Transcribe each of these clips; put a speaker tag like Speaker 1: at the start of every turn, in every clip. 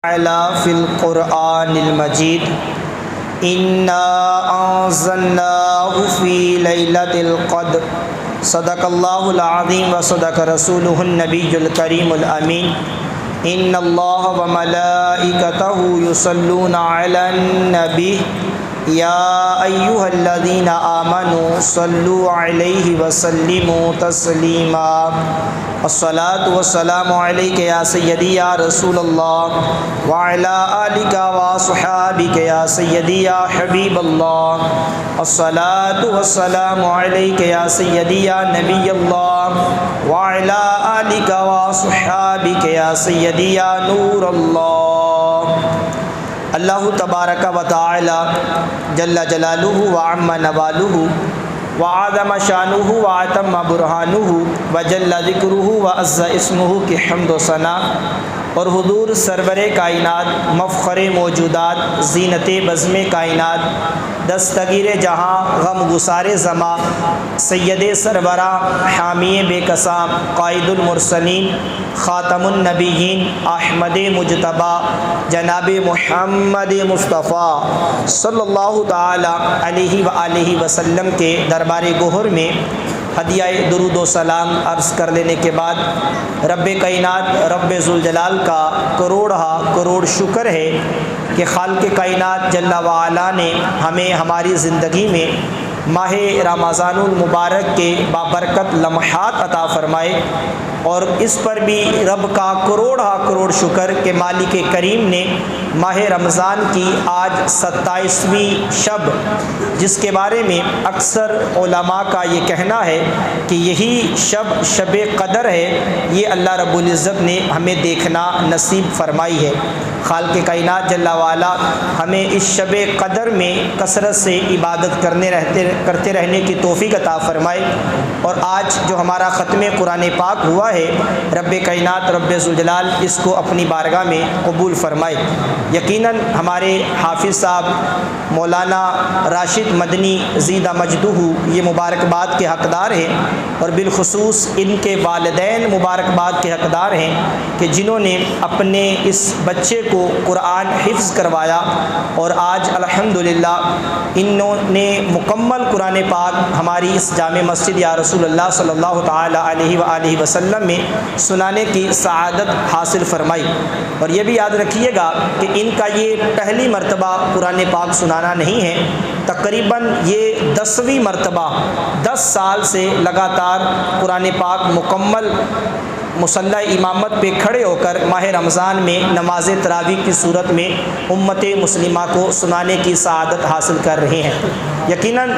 Speaker 1: فی القرآن المجید انا انزلناہ فی لیلۃ القدر صدق اللہ العظیم و صدق رسولہ النبی الکریم الامین ان اللہ و ملائکتہ یصلون علی النبی یا ایہا الذین آمنوا صلوا علیہ وسلموا تسلیما الصلاۃ والسلام علیک یا سیدی یا رسول اللہ وعلی آلک واصحابک یا سیدی یا حبیب اللہ الصلاۃ والسلام علیک یا سیدی یا نبی اللہ وعلی آلک واصحابک یا سیدی یا نور اللہ۔ اللہ تبارک و تعالی جل جلالہ وعم نوالہ وعظم شانہ وعتم برہانہ وجل ذکرہ وعز اسمہ کی حمد و ثنا اور حضور سرور کائنات مفخر موجودات زینت بزم کائنات دستگیر جہاں غم گسار زماں سید سربراہ حامی بے قسام قائد المرسلین خاتم النبیین احمد مجتبیٰ جناب محمد مصطفیٰ صلی اللہ تعالی علیہ وآلہ وسلم کے دربار گوہر میں ہدیہ درود و سلام عرض کر لینے کے بعد رب کائنات رب ذوالجلال کا کروڑ شکر ہے کہ خالق کائنات جل وعلا نے ہمیں ہماری زندگی میں ماہ رمضان المبارک کے بابرکت لمحات عطا فرمائے، اور اس پر بھی رب کا کروڑ شکر کہ مالک کریم نے ماہ رمضان کی آج 27ویں شب، جس کے بارے میں اکثر علماء کا یہ کہنا ہے کہ یہی شب قدر ہے، یہ اللہ رب العزت نے ہمیں دیکھنا نصیب فرمائی ہے۔ خالق کائنات جل وعلا ہمیں اس شب قدر میں کثرت سے عبادت کرتے رہنے کی توفیق عطا فرمائے، اور آج جو ہمارا ختم قرآن پاک ہوا ہے، رب کائنات رب ذوالجلال اس کو اپنی بارگاہ میں قبول فرمائے۔ یقیناً ہمارے حافظ صاحب مولانا راشد مدنی زیدہ مجدہ یہ مبارکباد کے حقدار ہیں، اور بالخصوص ان کے والدین مبارکباد کے حقدار ہیں کہ جنہوں نے اپنے اس بچے کو قرآن حفظ کروایا، اور آج الحمدللہ انہوں نے مکمل قرآن پاک ہماری اس جامع مسجد یا رسول اللہ صلی اللہ تعالی علیہ وآلہ وسلم میں سنانے کی سعادت حاصل فرمائی۔ اور یہ بھی یاد رکھیے گا کہ ان کا یہ پہلی مرتبہ قرآن پاک سنانا نہیں ہے، تقریباً یہ 10ویں مرتبہ 10 سال سے لگاتار قرآن پاک مکمل مصلی امامت پہ کھڑے ہو کر ماہ رمضان میں نماز تراویح کی صورت میں امت مسلمہ کو سنانے کی سعادت حاصل کر رہے ہیں۔ یقیناً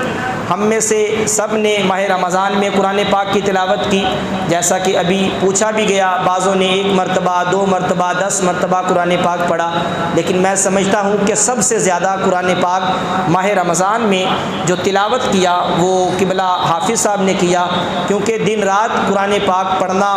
Speaker 1: ہم میں سے سب نے ماہ رمضان میں قرآن پاک کی تلاوت کی، جیسا کہ ابھی پوچھا بھی گیا، بعضوں نے 1 مرتبہ 2 مرتبہ 10 مرتبہ قرآن پاک پڑھا، لیکن میں سمجھتا ہوں کہ سب سے زیادہ قرآن پاک ماہ رمضان میں جو تلاوت کیا وہ قبلہ حافظ صاحب نے کیا، کیونکہ دن رات قرآن پاک پڑھنا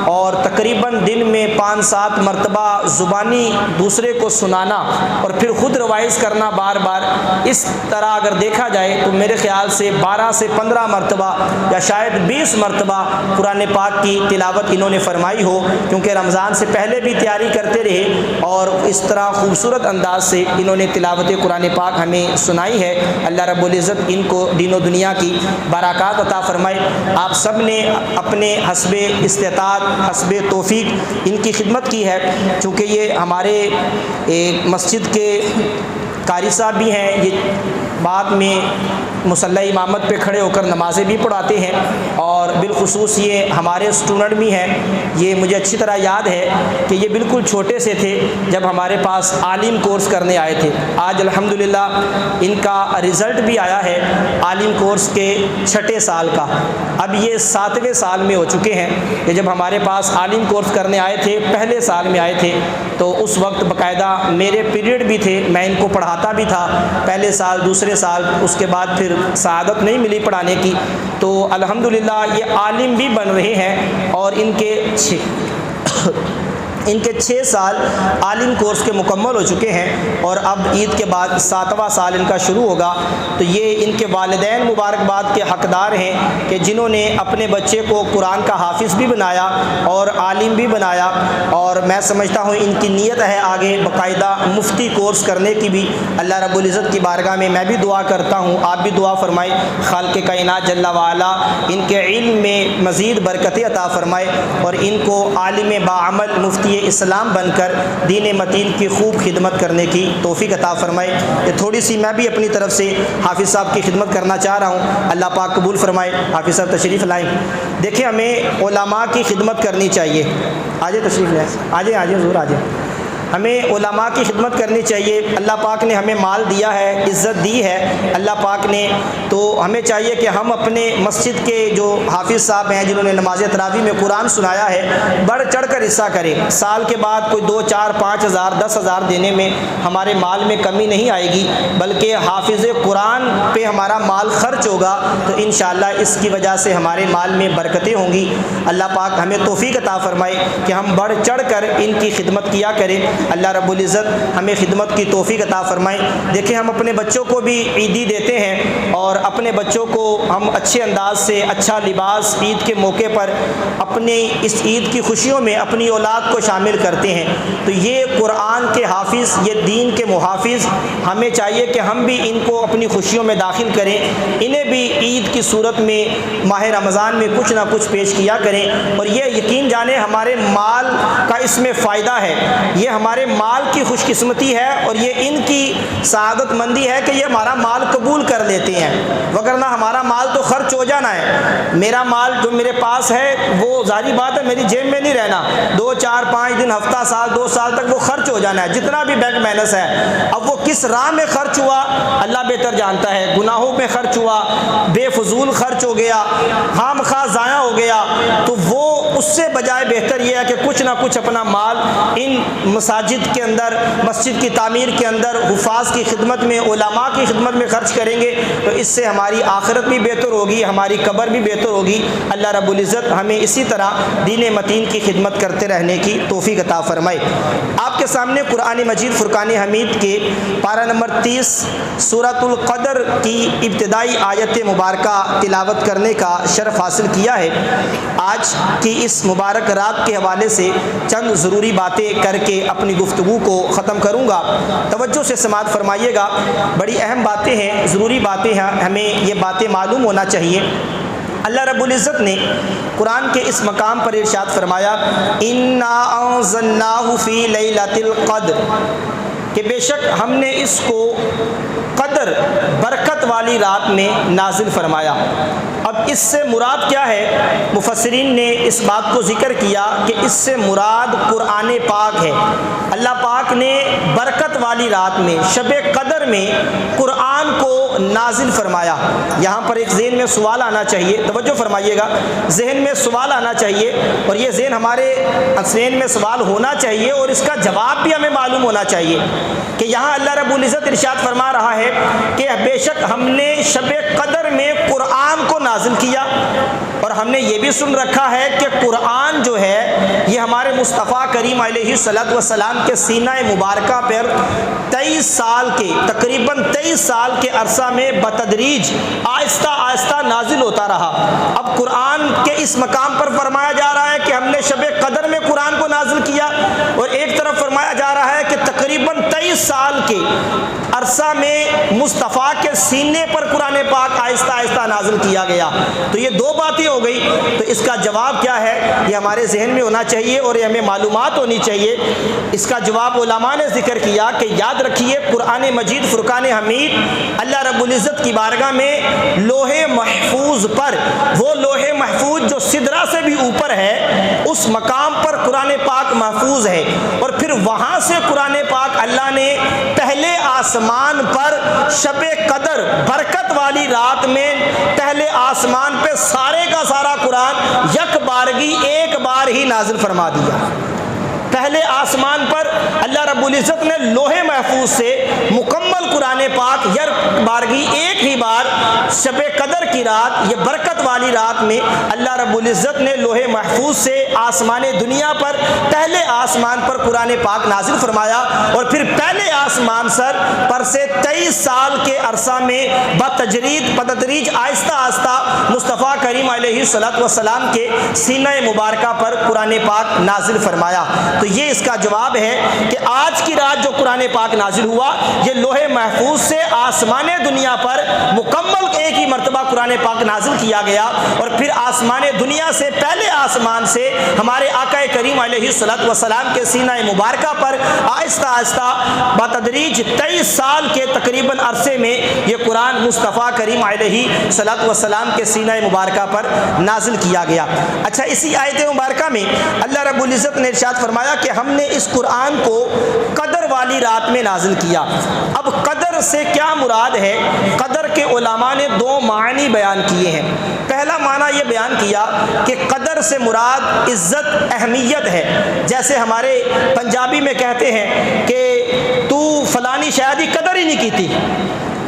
Speaker 1: اور تقریباً دن میں 5-7 مرتبہ زبانی دوسرے کو سنانا اور پھر خود روائز کرنا بار بار، اس طرح اگر دیکھا جائے تو میرے خیال سے 12 سے 15 مرتبہ یا شاید 20 مرتبہ قرآن پاک کی تلاوت انہوں نے فرمائی ہو، کیونکہ رمضان سے پہلے بھی تیاری کرتے رہے، اور اس طرح خوبصورت انداز سے انہوں نے تلاوت قرآن پاک ہمیں سنائی ہے۔ اللہ رب العزت ان کو دین و دنیا کی برکات عطا فرمائے۔ آپ سب نے اپنے حسب استطاعت حسب توفیق ان کی خدمت کی ہے، چونکہ یہ ہمارے مسجد کے قاری صاحب بھی ہیں، یہ بعد میں مصلی امامت پہ کھڑے ہو کر نمازیں بھی پڑھاتے ہیں، اور بالخصوص یہ ہمارے اسٹوڈنٹ بھی ہیں۔ یہ مجھے اچھی طرح یاد ہے کہ یہ بالکل چھوٹے سے تھے جب ہمارے پاس عالم کورس کرنے آئے تھے۔ آج الحمدللہ ان کا رزلٹ بھی آیا ہے عالم کورس کے 6 سال کا، اب یہ 7ویں سال میں ہو چکے ہیں کہ جب ہمارے پاس عالم کورس کرنے آئے تھے، پہلے سال میں آئے تھے، تو اس وقت باقاعدہ میرے پیریڈ بھی تھے، میں ان کو پڑھاتا بھی تھا، پہلے سال دوسرے سال، اس کے بعد پھر سعادت نہیں ملی پڑھانے کی، تو الحمدللہ یہ عالم بھی بن رہے ہیں، اور ان کے ان کے 6 سال عالم کورس کے مکمل ہو چکے ہیں اور اب عید کے بعد 7واں سال ان کا شروع ہوگا۔ تو یہ ان کے والدین مبارکباد کے حقدار ہیں کہ جنہوں نے اپنے بچے کو قرآن کا حافظ بھی بنایا اور عالم بھی بنایا، اور میں سمجھتا ہوں ان کی نیت ہے آگے باقاعدہ مفتی کورس کرنے کی بھی۔ اللہ رب العزت کی بارگاہ میں میں بھی دعا کرتا ہوں، آپ بھی دعا فرمائیں، خالق کائنات جل وعلا ان کے علم میں مزید برکتیں عطا فرمائے اور ان کو عالم باعمل مفتی اسلام بن کر دین متین کی خوب خدمت کرنے کی توفیق عطا فرمائے۔ یہ تھوڑی سی میں بھی اپنی طرف سے حافظ صاحب کی خدمت کرنا چاہ رہا ہوں، اللہ پاک قبول فرمائے۔ حافظ صاحب تشریف لائیں۔ دیکھیں ہمیں علماء کی خدمت کرنی چاہیے، آجے تشریف لائیں، آجے حضور آجے۔ ہمیں علماء کی خدمت کرنی چاہیے۔ اللہ پاک نے ہمیں مال دیا ہے، عزت دی ہے اللہ پاک نے، تو ہمیں چاہیے کہ ہم اپنے مسجد کے جو حافظ صاحب ہیں جنہوں نے نماز تراویح میں قرآن سنایا ہے، بڑھ چڑھ کر حصہ کریں۔ سال کے بعد کوئی 2 4 5 ہزار 10 ہزار دینے میں ہمارے مال میں کمی نہیں آئے گی، بلکہ حافظ قرآن پہ ہمارا مال خرچ ہوگا تو انشاءاللہ اس کی وجہ سے ہمارے مال میں برکتیں ہوں گی۔ اللہ پاک ہمیں توفیق عطا فرمائے کہ ہم بڑھ چڑھ کر ان کی خدمت کیا کریں۔ اللہ رب العزت ہمیں خدمت کی توفیق عطا فرمائیں۔ دیکھیں ہم اپنے بچوں کو بھی عیدی دیتے ہیں اور اپنے بچوں کو ہم اچھے انداز سے اچھا لباس عید کے موقع پر اپنے اس عید کی خوشیوں میں اپنی اولاد کو شامل کرتے ہیں۔ تو یہ قرآن کے حافظ، یہ دین کے محافظ، ہمیں چاہیے کہ ہم بھی ان کو اپنی خوشیوں میں داخل کریں، انہیں بھی عید کی صورت میں ماہ رمضان میں کچھ نہ کچھ پیش کیا کریں، اور یہ یقین جانیں ہمارے مال کا اس میں فائدہ ہے، یہ ہمارے مال کی خوش قسمتی ہے اور یہ ان کی سعادت مندی ہے کہ یہ ہمارا مال قبول کر لیتے ہیں، وگرنہ ہمارا مال تو خرچ ہو جانا ہے۔ میرا مال جو میرے پاس ہے وہ ظاہری بات ہے میری جیب میں نہیں رہنا، 2 4 5 دن، ہفتہ، سال، 2 سال تک وہ خرچ ہو جانا ہے جتنا بھی بینک بیلنس ہے۔ اب وہ کس راہ میں خرچ ہوا اللہ بہتر جانتا ہے، گناہوں میں خرچ ہوا، بے فضول خرچ ہو گیا، خام خواہ ضائع ہو گیا، تو وہ اس سے بجائے بہتر یہ ہے کہ کچھ نہ کچھ اپنا مال ان مساجد کے اندر، مسجد کی تعمیر کے اندر، حفاظ کی خدمت میں، علماء کی خدمت میں خرچ کریں گے تو اس سے ہماری آخرت بھی بہتر ہوگی، ہماری قبر بھی بہتر ہوگی۔ اللہ رب العزت ہمیں اسی طرح دین متین کی خدمت کرتے رہنے کی توفیق عطا فرمائے۔ آپ کے سامنے قرآن مجید فرقان حمید کے پارہ نمبر 30 سورۃ القدر کی ابتدائی آیت مبارکہ تلاوت کرنے کا شرف حاصل کیا ہے۔ آج کی اس مبارک رات کے حوالے سے چند ضروری باتیں کر کے اپنی گفتگو کو ختم کروں گا، توجہ سے سماعت فرمائیے گا۔ بڑی اہم باتیں ہیں، ضروری باتیں ہیں، ہمیں یہ باتیں معلوم ہونا چاہیے۔ اللہ رب العزت نے قرآن کے اس مقام پر ارشاد فرمایا اِنَّا أَنزَلْنَاهُ فِي لَيْلَةِ الْقَدْرِ، کہ بے شک ہم نے اس کو قدر، برکت والی رات میں نازل فرمایا۔ اب اس سے مراد کیا ہے؟ مفسرین نے اس بات کو ذکر کیا کہ اس سے مراد قرآن پاک ہے۔ اللہ پاک نے برکت والی رات میں، شب قدر میں قرآن کو نازل فرمایا۔ یہاں پر ایک ذہن میں سوال آنا چاہیے، توجہ فرمائیے گا، ذہن میں سوال آنا چاہیے، اور یہ ہمارے ذہن میں سوال ہونا چاہیے اور اس کا جواب بھی ہمیں معلوم ہونا چاہیے کہ یہاں اللہ رب العزت ارشاد فرما رہا ہے کہ بے شک ہم نے شب قدر میں قرآن کو نازل کیا، اور ہم نے یہ بھی سن رکھا ہے کہ قرآن جو ہے یہ ہمارے مصطفیٰ کریم علیہ الصلوۃ والسلام کے سینہ مبارکہ پر 23 سال کے، تقریباً 23 سال کے عرصہ میں بتدریج آہستہ آہستہ نازل ہوتا رہا۔ اب قرآن کے اس مقام پر فرمایا جا رہا ہے کہ ہم نے شب قدر میں قرآن کو نازل کیا، اور ایک طرف فرمایا جا رہا ہے کہ تقریباً 23 سال کے عرصہ میں مصطفیٰ کے سینے پر قرآن پاک آہستہ آہستہ نازل کیا گیا۔ تو یہ دو باتیں ہو گئی، تو اس کا جواب کیا ہے یہ ہمارے ذہن میں ہونا چاہیے اور یہ ہمیں معلومات ہونی چاہیے۔ اس کا جواب علماء نے ذکر کیا کہ یاد رکھیے قرآن مجید فرقان حمید اللہ رب العزت کی بارگاہ میں لوح محفوظ پر، وہ لوح محفوظ جو سدرہ سے بھی اوپر ہے، اس مقام پر قرآن پاک محفوظ ہے، اور پھر وہاں سے قرآن پاک اللہ نے پہلے آسمان پر شب قدر برکت والی رات میں پہلے آسمان پہ سارے کا سارا قرآن یک بارگی ایک بار ہی نازل فرما دیا۔ پہلے آسمان پر اللہ رب العزت نے لوح محفوظ سے مکمل قرآن پاک یک بارگی ایک ہی بار شب قدر کی رات، یہ برکت والی رات میں اللہ رب العزت نے لوح محفوظ سے آسمان دنیا پر، پہلے آسمان پر قرآن پاک نازل فرمایا، اور پھر پہلے آسمان پر سے 23 سال کے عرصہ میں بتدریج آہستہ آہستہ مصطفیٰ کریم علیہ السلام کے سینہ مبارکہ پر قرآن پاک نازل فرمایا۔ تو یہ اس کا جواب ہے کہ آج کی رات جو قرآن پاک نازل ہوا، یہ لوح محفوظ سے آسمان دنیا پر مکمل ایک ہی مرتبہ قرآن پاک نازل کیا گیا، اور پھر آسمان دنیا سے، پہلے آسمان سے ہمارے آقا کریم علیہ السلام کے سینہ مبارکہ پر آہستہ آہستہ بتدریج 23 سال کے تقریباً عرصے میں یہ قرآن مصطفیٰ کریم علیہ السلام کے سینہ مبارکہ پر نازل کیا گیا۔ اچھا، اسی آیت مبارکہ میں اللہ رب العزت نے ارشاد فرمایا کہ ہم نے اس قرآن کو قدر والی رات میں نازل کیا۔ اب قدر سے کیا مراد ہے؟ قدر کے علماء نے 2 معنی بیان کیے ہیں۔ پہلا معنی یہ بیان کیا کہ قدر سے مراد عزت، اہمیت ہے۔ جیسے ہمارے پنجابی میں کہتے ہیں کہ تو فلانی شاید ہی قدر ہی نہیں کی تھی۔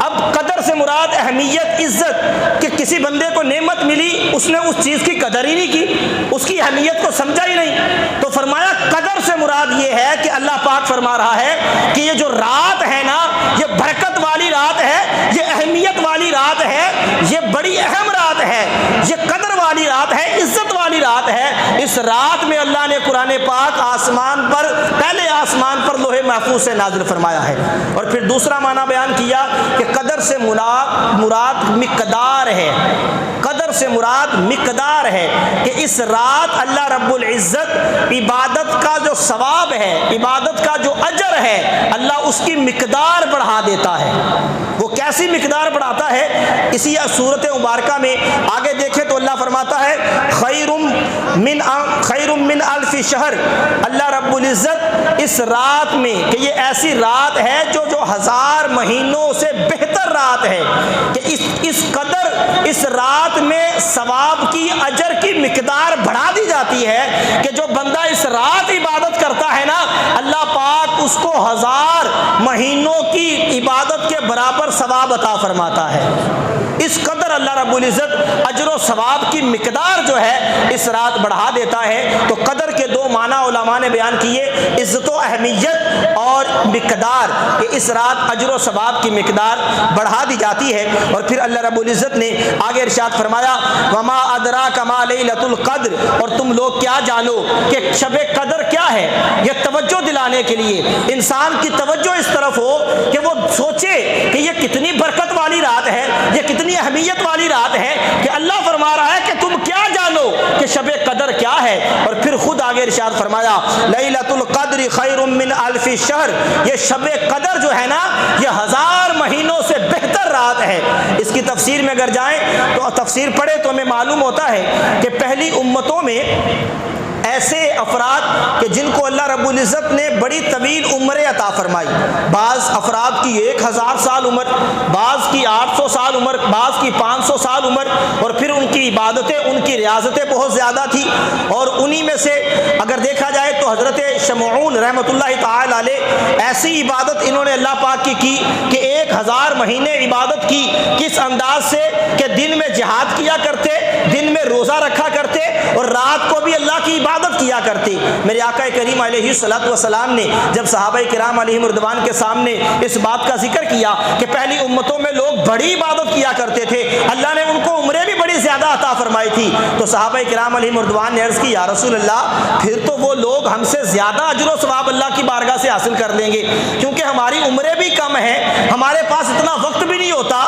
Speaker 1: اب قدر سے مراد اہمیت، عزت، کہ کسی بندے کو نعمت ملی، اس نے اس چیز کی قدر ہی نہیں کی، اس کی اہمیت کو سمجھا ہی نہیں۔ تو فرمایا قدر سے مراد یہ ہے کہ اللہ پاک فرما رہا ہے کہ یہ جو رات ہے نا، یہ برکت والی رات ہے، یہ اہمیت والی رات ہے، یہ بڑی اہم رات ہے، یہ قدر والی رات ہے، عزت والی رات ہے۔ اس رات میں اللہ نے قرآن پاک آسمان پر، پہلے آسمان پر لوح محفوظ سے نازل فرمایا ہے۔ اور پھر دوسرا معنی بیان کیا کہ قدر سے مراد مقدار ہے۔ قدر سے مراد مقدار ہے کہ اس رات اللہ رب العزت عبادت کا جو ثواب ہے، عبادت کا جو اجر ہے، اللہ اس کی مقدار بڑھا دیتا ہے۔ وہ کیسی مقدار بڑھاتا ہے؟ اسی سورت مبارکہ میں آگے دیکھیں تو اللہ فرماتا ہے خیر من الف شہر۔ اللہ رب العزت اس رات میں، کہ یہ ایسی رات ہے جو 1000 مہینوں سے بہتر رات ہے، کہ اس قدر اس رات میں ثواب کی، اجر کی مقدار بڑھا دی جاتی ہے کہ جو بندہ اس رات عبادت کرتا ہے نا، اللہ پاک اس کو 1000 مہینوں کی عبادت کے برابر ثواب عطا فرماتا ہے۔ اس قدر اللہ رب العزت اجر و ثواب کی مقدار جو ہے اس رات بڑھا دیتا ہے۔ تو قدر کے 2 معنی علماء نے بیان کیے، عزت و اہمیت اور مقدار، کہ اس رات اجر و ثواب کی مقدار بڑھا دی جاتی ہے۔ اور پھر اللہ رب العزت نے آگے ارشاد فرمایا وما ادراک ما لیلۃ القدر، اور تم لوگ کیا جانو کہ شب قدر کیا ہے؟ یہ توجہ دلانے کے لیے انسان کی توجہ اس طرف ہو کہ وہ سوچے کہ یہ کتنی برکت والی رات ہے، یہ کتنی اہمیت والی رات ہے، کہ اللہ فرما رہا ہے کہ تم کیا جانو کہ شب قدر کیا ہے۔ اور پھر خود آگے ارشاد فرمایا لیلۃ القدر خیر من الف شہر، یہ شب قدر جو ہے نا، یہ 1000 مہینوں سے بہتر رات ہے۔ اس کی تفسیر میں اگر جائیں تو تفسیر پڑھے تو ہمیں معلوم ہوتا ہے کہ پہلی امتوں میں ایسے افراد کہ جن کو اللہ رب العزت نے بڑی طویل عمریں عطا فرمائی، بعض افراد کی 1000 سال عمر، بعض کی 800 سال عمر، بعض کی 500 سال عمر، اور پھر ان کی عبادتیں، ان کی ریاضتیں بہت زیادہ تھی۔ اور انہی میں سے اگر دیکھا جائے تو حضرت شمعون رحمۃ اللہ تعالی علیہ، ایسی عبادت انہوں نے اللہ پاک کی کہ 1000 مہینے عبادت کی، کس انداز سے کہ دن میں جہاد کیا کرتے، دن میں روزہ رکھا کرتے، اور رات کو بھی اللہ کی عبادت کیا کرتے۔ میرے آقا کریم علیہ السلام نے جب صحابہ کرام علیہم رضوان کے سامنے اس بات کا ذکر کیا کہ پہلی امتوں میں لوگ بڑی عبادت کیا کرتے تھے، اللہ نے ان کو عمریں بھی بڑی زیادہ عطا فرمائی تھی، تو صحابہ کرام علیہم رضوان نے عرض کی یا رسول اللہ، پھر تو وہ لوگ ہم سے زیادہ اجر و ثواب اللہ کی بارگاہ سے حاصل کر لیں گے، کیونکہ ہماری عمریں بھی کم ہیں، ہمارے پاس اتنا وقت بھی نہیں ہوتا،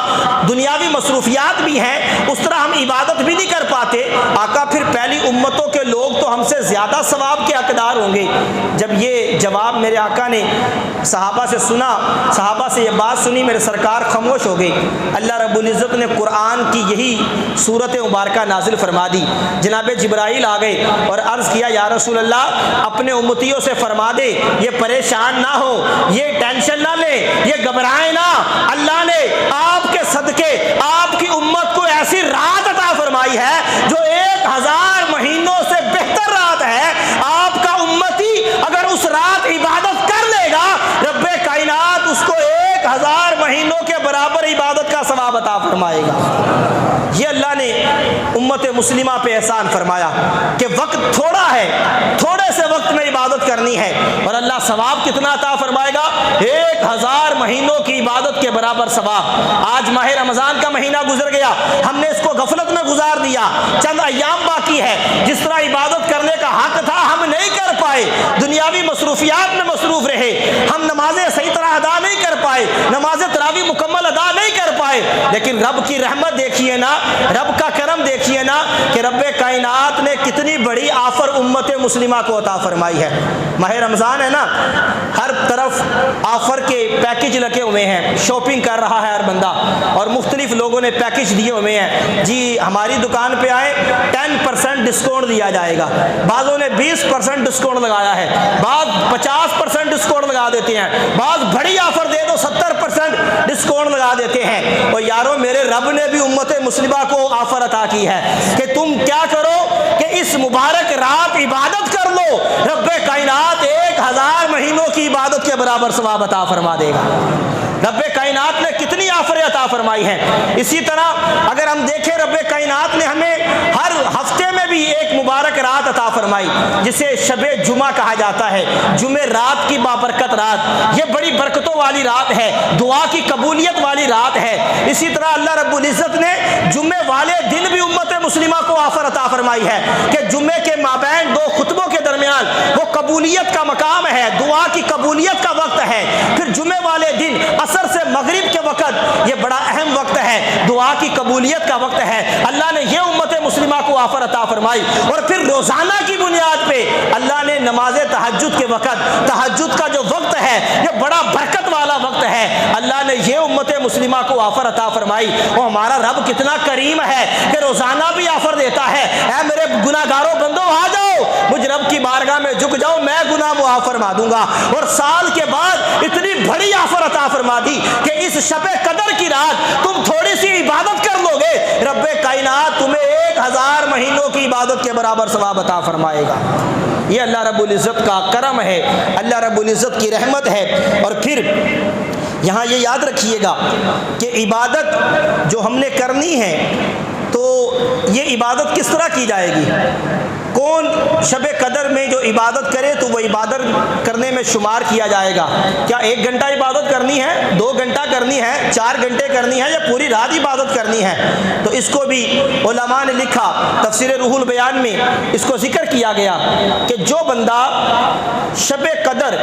Speaker 1: دنیاوی مصروفیات بھی ہیں، اس طرح ہم عبادت بھی نہیں کر پاتے۔ آقا پھر پہلی امتوں کے لوگ تو ہم سے زیادہ ثواب کے حقدار ہوں گے۔ جب یہ جواب میرے آقا نے صحابہ سے سنا، صحابہ سے یہ بات سنی، میرے سرکار خاموش ہو گئے۔ اللہ رب العزت نے قرآن کی یہی صورت مبارکہ نازل فرما دی۔ جناب جبرائیل آ گئے اور عرض کیا یا رسول اللہ، اپنے امتیوں سے فرما دے یہ پریشان نہ ہو، یہ ٹینشن نہ لے، یہ گھبرائیں نہ، اللہ نے آپ کے صدقے آپ کی امت کو ایسی رات عطا فرمائی ہے جو 1000 مہینوں سے بہتر رات ہے۔ آپ کا امتی اگر اس رات عبادت کر لے گا، رب کائنات اس کو 1000 مہینوں کے برابر عبادت کا ثواب عطا فرمائے گا۔ یہ اللہ نے امت مسلمہ پہ احسان فرمایا کہ وقت تھوڑا ہے، تھوڑے سے وقت میں عبادت کرنی ہے، اور اللہ ثواب کتنا عطا فرمائے گا؟ 1000 مہینوں کی عبادت کے برابر ثواب۔ آج ماہ رمضان کا مہینہ گزر گیا، ہم نے اس کو غفلت میں گزار دیا، چند ایام باقی ہے، جس طرح عبادت کرنے کا حق تھا ہم نہیں کر پائے، دنیاوی مصروفیات میں مصروف رہے، ہم نمازیں صحیح طرح ادا نہیں کر پائے، نماز تراویح مکمل ادا نہیں کر پائے، لیکن رب کی رحمت دیکھیے نا، رب کا کرم دیکھیے نا کہ رب کائنات نے کتنی بڑی آفر امت مسلمہ کو عطا فرمائی ہے۔ ماہ رمضان ہے نا، ہر طرف آفر کے پیکج لگے ہوئے ہیں، شاپنگ کر رہا ہے ہر بندہ، اور مختلف لوگوں نے پیکج دیے ہوئے ہیں، جی ہماری دکان پہ آئے 10% ڈسکاؤنٹ دیا جائے گا، بعضوں نے 20% ڈسکاؤنٹ لگایا ہے، بعض 50% ڈسکاؤنٹ لگا دیتے ہیں، بعض بڑی آفر دے دو 70% ڈسکاؤنٹ لگا دیتے ہیں۔ اور یارو میرے رب نے بھی امت مسلمہ کو آفر عطا کی ہے کہ تم کیا کرو کہ اس مبارک رات عبادت کر لو، رب کائنات 1000 مہینوں کی عبادت کے برابر ثواب عطا فرما دے گا۔ رب کائنات نے کتنی آفریں عطا فرمائی ہیں۔ اسی طرح اگر ہم دیکھیں، رب کائنات نے ہمیں ہر ہفتے میں بھی ایک مبارک رات عطا فرمائی، جسے شب جمعہ کہا جاتا ہے، جمعہ رات کی بابرکت رات، یہ بڑی برکتوں والی رات ہے، دعا کی قبولیت والی رات ہے۔ اسی طرح اللہ رب العزت نے جمعے والے دن بھی امت مسلمہ کو آفر عطا فرمائی ہے کہ جمعے کے مابین 2 خطبوں کے درمیان وہ قبولیت کا مقام ہے، دعا کی قبولیت کا وقت ہے۔ پھر جمعے والے دن عصر سے مغرب کے وقت، یہ بڑا اہم وقت ہے، دعا کی قبولیت کا وقت ہے، اللہ نے یہ امت مسلمہ کو آفر عطا فرمائی۔ اور پھر روزانہ کی بنیاد پہ اللہ نے نماز تہجد کے وقت، تہجد کا جو وقت ہے یہ بڑا برکت والا وقت ہے، اللہ نے یہ امت مسلمہ کو آفر عطا فرمائی۔ اور ہمارا رب کتنا کریم ہے کہ روزانہ بھی آفر دیتا ہے، اے میرے گناہگاروں بندو آ جاؤ، مجھ رب کی بارگاہ میں جھک جاؤ، میں گناہ معاف فرما دوں گا۔ اور سال کے بعد اتنی بڑی آفر عطا فرما دی کہ اس شب قدر کی رات تم تھوڑی سی عبادت کر لو گے، رب کائنات تمہیں 1000 مہینوں کی عبادت کے برابر ثواب عطا فرمائے گا۔ یہ اللہ رب العزت کا کرم ہے، اللہ رب العزت کی رحمت ہے۔ اور پھر یہاں یہ یاد رکھیے گا کہ عبادت جو ہم نے کرنی ہے تو یہ عبادت کس طرح کی جائے گی؟ کون شب قدر میں جو عبادت کرے تو وہ عبادت کرنے میں شمار کیا جائے گا؟ کیا 1 گھنٹہ عبادت کرنی ہے، 2 گھنٹہ کرنی ہے، 4 گھنٹے کرنی ہے، یا پوری رات عبادت کرنی ہے؟ تو اس کو بھی علماء نے لکھا، تفسیر روح البیان میں اس کو ذکر کیا گیا کہ جو بندہ شب قدر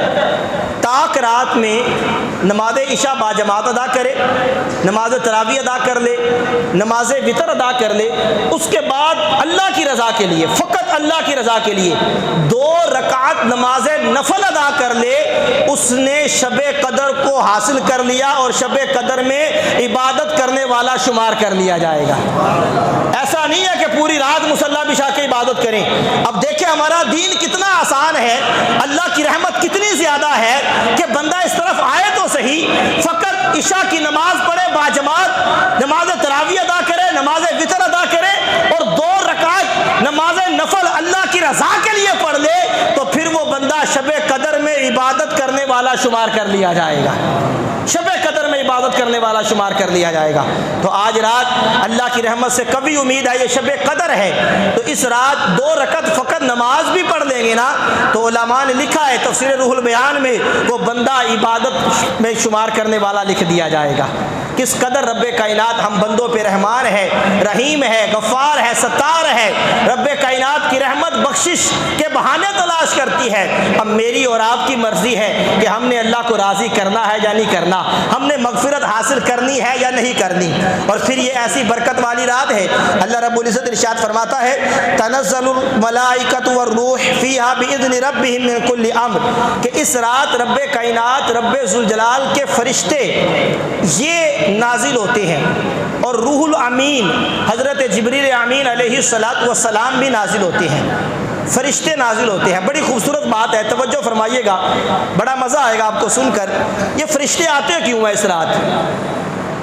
Speaker 1: تاک رات میں نماز عشاء باجماعت ادا کرے، نماز تراویح ادا کر لے، نماز وتر ادا کر لے، اس کے بعد اللہ کی رضا کے لیے، فقط اللہ کی رضا کے لیے 2 رکعت نماز نفل ادا کر لے، اس نے شب قدر کو حاصل کر لیا اور شب قدر میں عبادت کرنے والا شمار کر لیا جائے گا۔ ایسا نہیں ہے کہ پوری رات مصلی بچھا کے عبادت کریں۔ اب دیکھیں ہمارا دین کتنا آسان ہے، اللہ کی رحمت کتنی زیادہ ہے کہ بندہ اس طرف آئے تو صحیح، فقط عشاء کی نماز پڑھے باجماعت، نماز تراویح ادا کرے، نماز وتر ادا کرے، اور 2 رکعت نماز نفل اللہ کی رضا کے لیے پڑھ لے، تو پھر وہ بندہ شب قدر میں عبادت کرنے والا شمار کر لیا جائے گا، شب قدر میں عبادت کرنے والا شمار کر لیا جائے گا۔ تو آج رات اللہ کی رحمت سے کبھی امید ہے، یہ شب قدر ہے، تو اس رات 2 رکعت فقط نماز بھی پڑھ لیں گے نا، تو علماء نے لکھا ہے تفسیر روح البیان میں، وہ بندہ عبادت میں شمار کرنے والا لکھ دیا جائے گا۔ کس قدر رب کائنات ہم بندوں پہ رحمان ہے، رحیم ہے، غفار ہے، ستار ہے۔ رب کائنات کی رحمت بخشش کے بہانے تلاش کرتی ہے۔ اب میری اور آپ کی مرضی ہے کہ ہم نے اللہ کو راضی کرنا ہے یا نہیں کرنا، ہم نے مغفرت حاصل کرنی ہے یا نہیں کرنی۔ اور پھر یہ ایسی برکت والی رات ہے، اللہ رب العزت ارشاد فرماتا ہے تنزل الملائکۃ والروح فیہا باذن ربہم من کل امر، کہ اس رات رب کائنات، رب ذوالجلال کے فرشتے یہ نازل ہوتے ہیں، اور روح الامین حضرت جبریل امین علیہ السلام بھی نازل ہوتے ہیں، فرشتے نازل ہوتے ہیں۔ بڑی خوبصورت بات ہے، توجہ فرمائیے گا، بڑا مزہ آئے گا آپ کو سن کر۔ یہ فرشتے آتے کیوں ہیں اس رات؟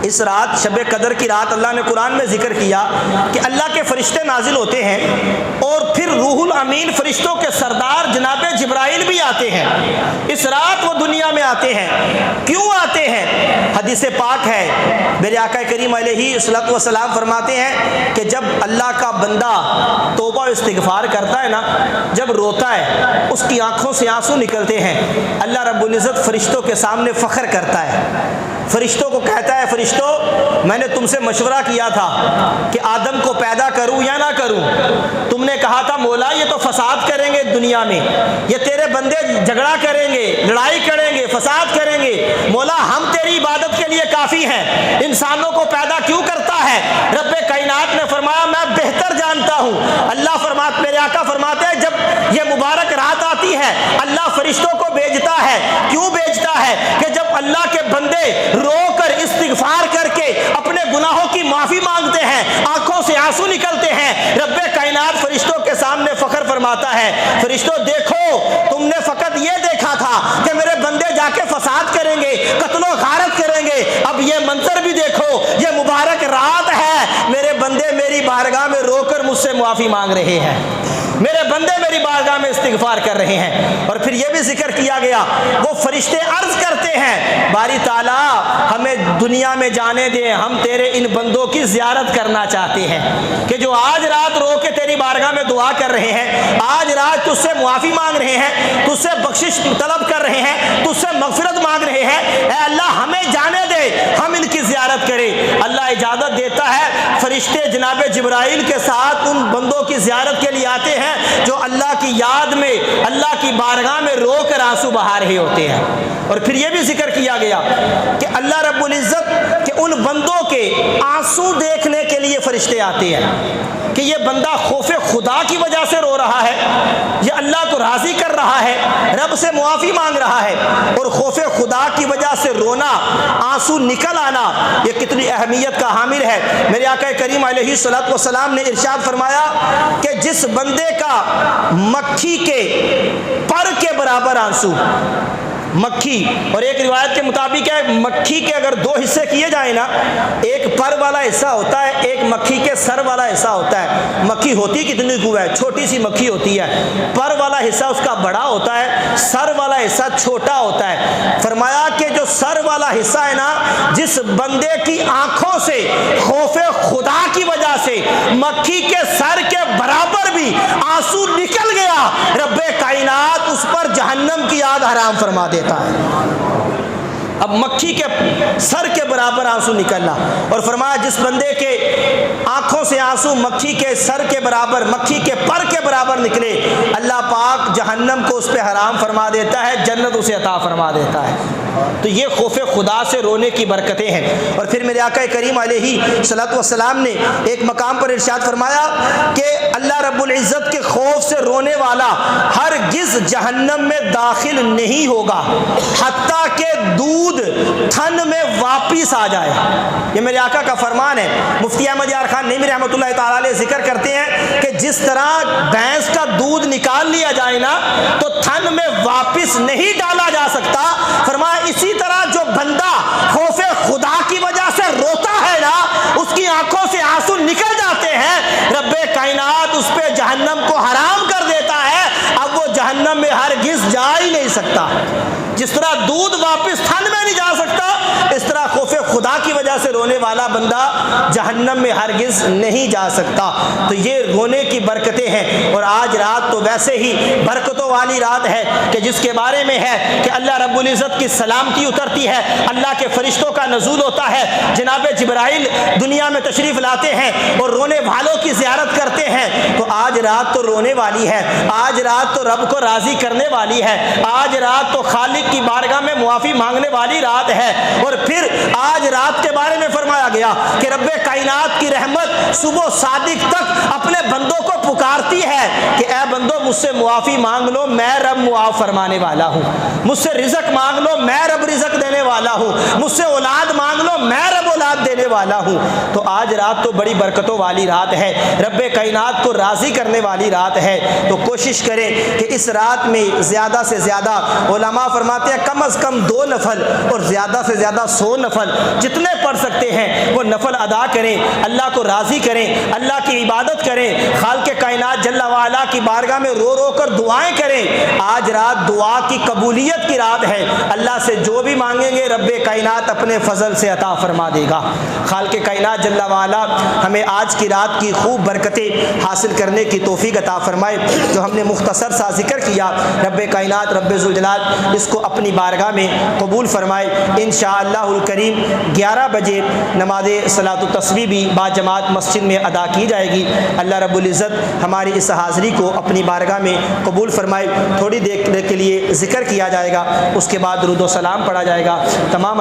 Speaker 1: اس رات شب قدر کی رات اللہ نے قرآن میں ذکر کیا کہ اللہ کے فرشتے نازل ہوتے ہیں اور پھر روح الامین فرشتوں کے سردار جناب جبرائیل بھی آتے ہیں۔ اس رات وہ دنیا میں آتے ہیں۔ کیوں آتے ہیں؟ حدیث پاک ہے، میرے آقا کریم علیہ الصلوۃ والسلام فرماتے ہیں کہ جب اللہ کا بندہ توبہ و استغفار کرتا ہے نا، جب روتا ہے اس کی آنکھوں سے آنسو نکلتے ہیں، اللہ رب العزت فرشتوں کے سامنے فخر کرتا ہے، فرشتوں کو کہتا ہے فرشتوں میں نے تم سے مشورہ کیا تھا کہ آدم کو پیدا کروں یا نہ کروں، تم نے کہا تھا مولا یہ تو فساد کریں گے دنیا میں، یہ تیرے بندے جھگڑا کریں گے، لڑائی کریں گے، فساد کریں گے، مولا ہم تیری عبادت کے لیے کافی ہیں، انسانوں کو پیدا کیوں کرتا ہے؟ رب کائنات نے فرمایا میں بہتر جانتا ہوں۔ اللہ فرماتے، میرے آقا فرماتے ہیں جب یہ مبارک رات آتی ہے اللہ فرشتوں کو بھیجتا ہے۔ کیوں بھیجتا ہے؟ کہ جب اللہ کے بندے رو کر استغفار کر کے اپنے گناہوں کی معافی مانگتے ہیں، آنکھوں سے آنسو نکلتے ہیں، رب کائنات فرشتوں کے سامنے فخر فرماتا ہے فرشتوں دیکھو تم نے فقط یہ دیکھا تھا کہ میرے بندے جا کے فساد کریں گے، قتل و غارت کریں گے، اب یہ منظر بھی دیکھو، یہ مبارک رات ہے، میرے بندے میری بارگاہ میں رو کر مجھ سے معافی مانگ رہے ہیں، میرے بندے میری بارگاہ میں استغفار کر رہے ہیں۔ اور پھر یہ بھی ذکر کیا گیا وہ فرشتے عرض کرتے ہیں باری تعالیٰ ہمیں دنیا میں جانے دیں، ہم تیرے ان بندوں کی زیارت کرنا چاہتے ہیں کہ جو آج رات رو کے تیری بارگاہ میں دعا کر رہے ہیں، آج رات تجھ سے معافی مانگ رہے ہیں، تجھ سے بخشش طلب کر رہے ہیں، تجھ سے مغفرت مانگ رہے ہیں، اے اللہ ہمیں جانے دے ہم ان کی زیارت کریں۔ اللہ اجازت دیتا ہے، فرشتے جناب جبرائیل کے ساتھ ان بندوں کی زیارت کے لیے آتے ہیں جو اللہ کی یاد میں اللہ کی بارگاہ میں رو کر آنسو بہا رہے ہوتے ہیں۔ اور پھر یہ بھی ذکر کیا گیا کہ اللہ رب العزت کہ ان بندوں کے آنسو دیکھنے کے لیے فرشتے آتے ہیں کہ یہ بندہ خوف خدا کی وجہ سے رو رہا ہے، یہ اللہ کو راضی کر رہا ہے، رب سے معافی مانگ رہا ہے، اور خوف خدا کی وجہ سے رونا، آنسو نکل آنا یہ کتنی اہمیت کا حامل ہے۔ میرے آقا کریم علیہ الصلوۃ والسلام نے ارشاد فرمایا کہ جس بندے کا مکھی کے پر کے برابر آنسو، مکھی، اور ایک روایت کے مطابق ہے مکھی کے اگر دو حصے کیے جائیں نا، ایک پر والا حصہ ہوتا ہے، ایک مکھی کے سر والا حصہ ہوتا ہے۔ مکھی ہوتی کتنی کو ہے؟ چھوٹی سی مکھی ہوتی ہے، پر والا حصہ اس کا بڑا ہوتا ہے، سر والا حصہ چھوٹا ہوتا ہے۔ فرمایا کہ جو سر والا حصہ ہے نا، جس بندے کی آنکھوں سے خوف خدا کی وجہ سے مکھی کے سر کے برابر بھی آنسو نکل گیا، رب کائنات اس پر جہنم کی آگ حرام فرما دیتا ہے۔ اب مکھی کے سر کے برابر آنسو نکلنا، اور فرمایا جس بندے کے آنکھوں سے آنسو مکھی کے سر کے برابر، مکھی کے پر کے برابر نکلے، اللہ پاک جہنم کو اس پہ حرام فرما دیتا ہے، جنت اسے عطا فرما دیتا ہے۔ تو یہ خوف خدا سے رونے کی برکتیں ہیں۔ اور پھر میرے آقا کریم علیہ الصلوۃ والسلام نے ایک مقام پر ارشاد فرمایا کہ اللہ رب العزت کے خوف سے رونے والا ہرگز جہنم میں داخل نہیں ہوگا حتیٰ کہ دودھ تھن میں واپس آ جائے۔ یہ میرے آقا کا فرمان ہے۔ مفتی احمد یار خان نعیمی رحمۃ اللہ تعالیٰ علیہ ذکر کرتے ہیں کہ جس طرح بھینس کا دودھ نکال لیا جائے نا تو تھن میں واپس نہیں ڈالا جا سکتا، فرمایا اسی طرح جو بندہ خوف خدا کی وجہ سے روتا ہے نا، اس کی آنکھوں سے آنسو نکل جاتے ہیں، رب کائنات اس پہ جہنم کو حرام کر دیتا ہے، اب وہ جہنم میں ہرگز جا ہی نہیں سکتا۔ جس طرح دودھ واپس تھن میں نہیں جا سکتا، اس طرح خوف خدا کی وجہ سے رونے والا بندہ جہنم میں ہرگز نہیں جا سکتا۔ تو یہ رونے کی برکتیں ہیں، اور آج رات تو ویسے ہی برکتوں والی رات ہے کہ جس کے بارے میں ہے کہ اللہ رب العزت کی سلامتی اترتی ہے، اللہ کے فرشتوں کا نزول ہوتا ہے، جناب جبرائیل دنیا میں تشریف لاتے ہیں اور رونے والوں کی زیارت کرتے ہیں۔ تو آج رات تو رونے والی ہے، آج رات تو رب کو راضی کرنے والی ہے، آج رات تو خالق کی بارگاہ میں معافی مانگنے والی رات ہے۔ اور پھر آج رات کے بارے میں فرمایا گیا کہ رب کائنات کی رحمت صبح صادق تک اپنے بندوں کو پکارتی ہے کہ اے بندو مجھ سے معافی مانگ لو، میں رب معاف فرمانے والا ہوں، مجھ سے رزق مانگ لو، میں رب رزق دینے والا ہوں، مجھ سے اولاد مانگ لو، میں رب اولاد دینے والا ہوں۔ تو آج رات تو بڑی برکتوں والی رات ہے، رب کائنات کو راضی کرنے والی رات ہے، تو کوشش کریں کہ اس رات میں زیادہ سے زیادہ، علماء فرماتے ہیں کم از کم 2 نفل اور زیادہ سے زیادہ 100 نفل جتنے پڑھ سکتے ہیں وہ نفل ادا کریں، اللہ کو راضی کریں، اللہ کی عبادت کریں، خالق کائنات جل وعلا کی بارگاہ میں رو رو کر دعائیں کریں۔ آج رات دعا کی قبولیت کی رات ہے، اللہ سے جو بھی مانگیں گے رب کائنات اپنے فضل سے عطا فرما دے گا۔ خالق کائنات جل وعلا ہمیں آج کی رات کی خوب برکتیں حاصل کرنے کی توفیق عطا فرمائے۔ جو ہم نے مختصر سا ذکر کیا، رب کائنات رب ذوالجلال اس کو اپنی بارگاہ میں قبول فرمائے۔ انشاءاللہ الکریم 11 بجے نماز صلاۃ التسبیح بھی با جماعت مسجد میں ادا کی جائے گی۔ اللہ رب العزت ہماری اس حاضری کو اپنی بارگاہ میں قبول فرمائے۔ تھوڑی دیر کے لیے ذکر کیا جائے گا، اس کے بعد درود و سلام پڑھا جائے گا۔ تمام